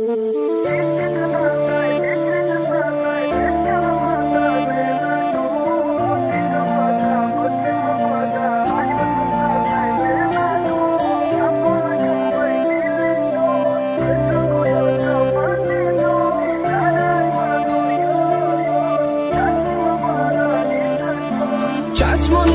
چشمانی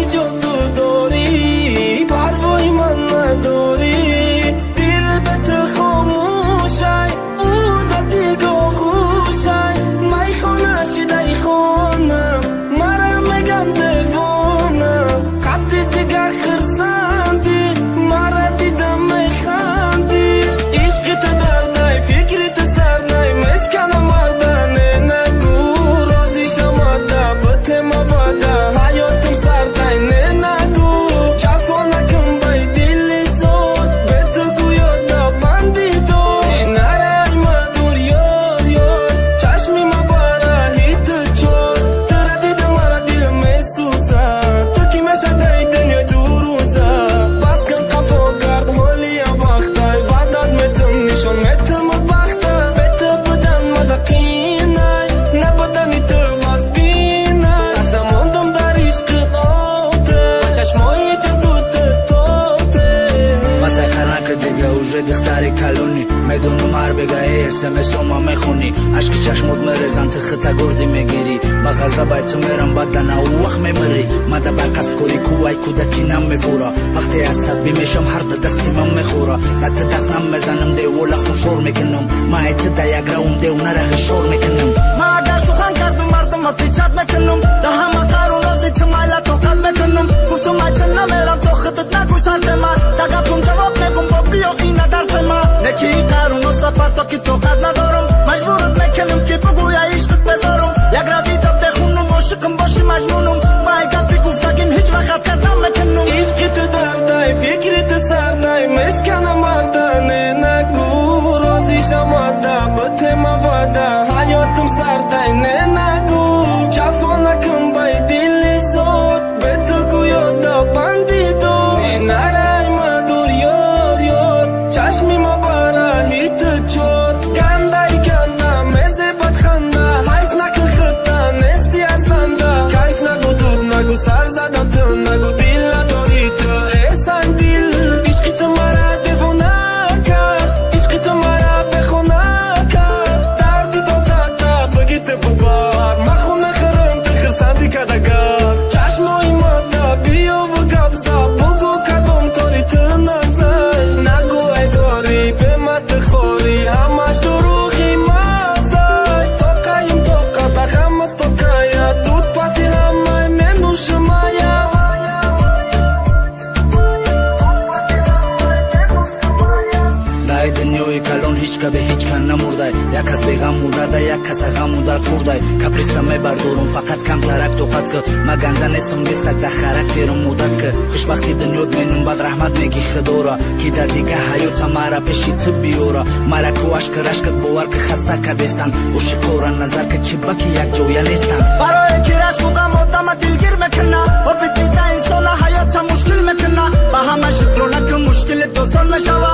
جادو داری پروای من نداری دل به تو خاموشای اون دیگه خوشای میخونه شده خونم مرا میگن دیوانم قدی دیگه خرسندی مرا دیدم میخندی عشق تو دردای فکری تو سردای مشکنم مردن نگو رازی شماده بطه مباده دختر کلونی میدونم هر بگه اسمس رو ما میخونی عشق چشمت میرزن تختا گردی میگیری با غضب تو میرم بدن او وقت میمری مده برقصد کوی کوی کودکی نمیفورا وقتی عصبی میشم هر دستی من میخورا دت دست نمیزنم دیولا خون شور میکنم ما ایت دیاگرام دیو نره شور میکنم ما اگر سخن کردم مردم اتیجاد میکنم ده همه قارون از اتمایل توقت میکنم گفتم ایتن نمیرم تو خودت نگوی سرد من دقیقم جواب میگم با بیا این درد من نکی قارون از پرتا که توقت ندارم مجبورت میکنم که بگوی عشقت بذارم یک روی تا بخونم عاشقم باشی مجنونم با ای گپی گفتگیم هیچ وقت کسم میکنم عشق تو دردای فکر تو سردای مشکنم مردن نگو رازی شماده بطه مباده حیاتم سردای نگو جفا نکن بای دل زود به تو گویادا بندی دو نرای مدور یار یار چشمی ما باره هیت چور گندای گنده مزه بدخنده حیف نکن خطه نستی ارزنده کیف نگو دود نگو سر زدم تو نگو دل نداری تو احسان دل عشقی تو مرا دیوانه کرد عشقی تو مرا بخونه کرد دردی تو داده بگی تو ببار مخونه خرم تو خرسندی کدگر چشمای ماده بیا و گبزا بگو کدام کاری تو نزای نگو ای داری به مد خوری همش دروغی مزای تو قیم تو قد غمت تو کایا دود پاتی همه منوشم آیا دای دنیای کلون هیچ که به هیچ کن نمردای یک کس بیغم مودرده یک کس غم مودر خوردای کپریستا میبردورم فقط کم ترک توقت که ما گنده نیستم بیستک ده خرکتیرم مودت که خوشبختی دنیات مینم بد رحمت میگی خدورا کی در دیگه حیوتا مرا پیشی تو بیورا مرا کو عشق رشکت باور که خسته کدیستن و شکورا نظر که چی بکی یک جویا نیستن برای که رشک و غم آدم دلگیر میکنه و به دیده انسان حیات مشکل میکنه با همه شکرونه که مشکل دوستان میشوه